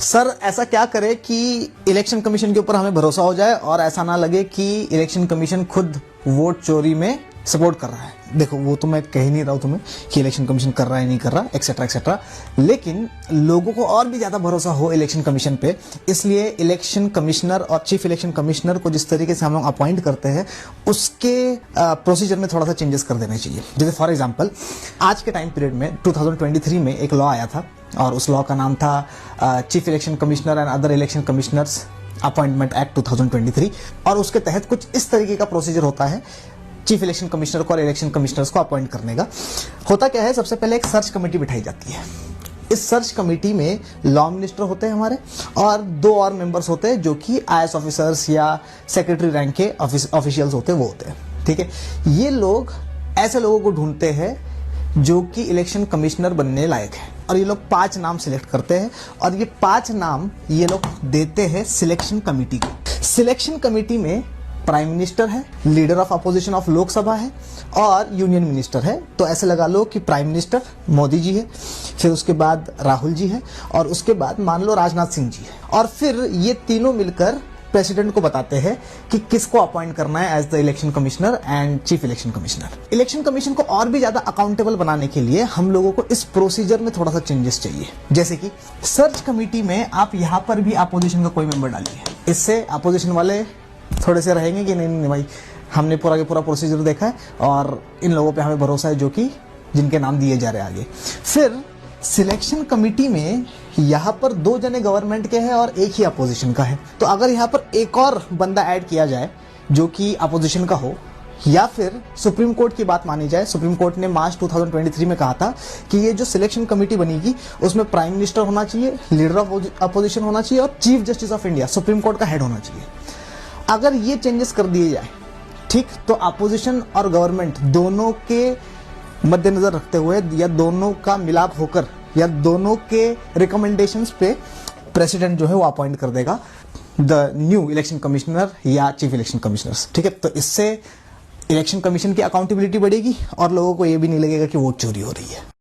Sir ऐसा क्या करे कि इलेक्शन कमीशन के ऊपर हमें भरोसा हो जाए और ऐसा ना लगे कि इलेक्शन कमीशन खुद वोट चोरी में सपोर्ट कर रहा है। देखो वो तो मैं कह ही नहीं रहा हूं तुम्हें कि इलेक्शन कमीशन कर रहा है नहीं कर रहा एक्सेट्रा एक्सेट्रा, लेकिन लोगों को और भी ज्यादा भरोसा हो इलेक्शन कमीशन पे, इसलिए इलेक्शन कमिश्नर और चीफ इलेक्शन कमिश्नर को जिस तरीके से हम लोग अपॉइंट करते हैं उसके प्रोसीजर में थोड़ा सा चेंजेस कर देने चाहिए। जैसे फॉर एग्जाम्पल आज के टाइम पीरियड में 2023 में एक लॉ आया था और उस लॉ का नाम था chief election commissioner and other election commissioners appointment act 2023, और उसके तहत कुछ इस तरीके का प्रोसीजर होता है चीफ इलेक्शन कमिश्नर को और इलेक्शन कमिश्नर्स को अपॉइंट करने का। होता क्या है, सबसे पहले एक सर्च कमेटी बिठाई जाती है। इस सर्च कमेटी में लॉ मिनिस्टर होते हैं हमारे और 2 और मेंबर्स होते हैं जो कि आईएएस ऑफिसर्स या सेक्रेटरी रैंक के ऑफिशियल्स होते हैं, वो होते हैं। ठीक है, ये लोग ऐसे लोगों को ढूंढते हैं जो कि इलेक्शन कमिश्नर बनने लायक है, और ये लोग 5 नाम सिलेक्ट करते हैं और ये 5 नाम ये लोग देते हैं सिलेक्शन कमेटी को। सिलेक्शन कमेटी में प्राइम मिनिस्टर है, leader of opposition of Lok Sabha है और यूनियन मिनिस्टर है। तो ऐसे लगा लो कि प्राइम मिनिस्टर मोदी जी है, फिर उसके बाद राहुल जी है और उसके बाद मान लो राजनाथ सिंह जी है, और फिर ये तीनों मिलकर प्रेसिडेंट को बताते हैं कि किसको अपॉइंट करना है as the election commissioner and chief election commissioner. Election commission को और भी ज्यादा अकाउंटेबल बनाने के लिए हम लोगों को इस प्रोसीजर में थोड़ा सा चेंजेस चाहिए। जैसे कि सर्च कमेटी में आप यहां पर भी अपोजिशन का कोई मेंबर डालिए, इससे अपोजिशन वाले थोड़े से रहेंगे कि नहीं भाई हमने पूरा के पूरा प्रोसीजर देखा है और इन लोगों पे हमें भरोसा है जो कि जिनके नाम दिए जा रहे हैं आगे। फिर सिलेक्शन कमेटी में यहाँ पर 2 जने गवर्नमेंट के हैं और 1 ही अपोजिशन का है, तो अगर यहाँ पर एक और बंदा ऐड किया जाए जो कि अपोजिशन का हो, या फिर सुप्रीम कोर्ट की बात मानी जाए, सुप्रीम कोर्ट ने मार्च 2023 में कहा था कि ये जो सिलेक्शन कमेटी बनेगी उसमें प्राइम मिनिस्टर होना चाहिए, लीडर ऑफ अपोजिशन होना चाहिए और chief justice of India supreme court का हेड होना चाहिए। अगर ये चेंजेस कर दिए जाए, ठीक, तो अपोजिशन और गवर्नमेंट दोनों के मद्देनजर रखते हुए या दोनों का मिलाप होकर या दोनों के रिकमेंडेशंस पे प्रेसिडेंट जो है वो अपॉइंट कर देगा द न्यू इलेक्शन कमिश्नर या चीफ इलेक्शन कमिश्नर्स। ठीक है, तो इससे इलेक्शन कमीशन की अकाउंटेबिलिटी बढ़ेगी और लोगों को ये भी नहीं लगेगा कि वोट चोरी हो रही है।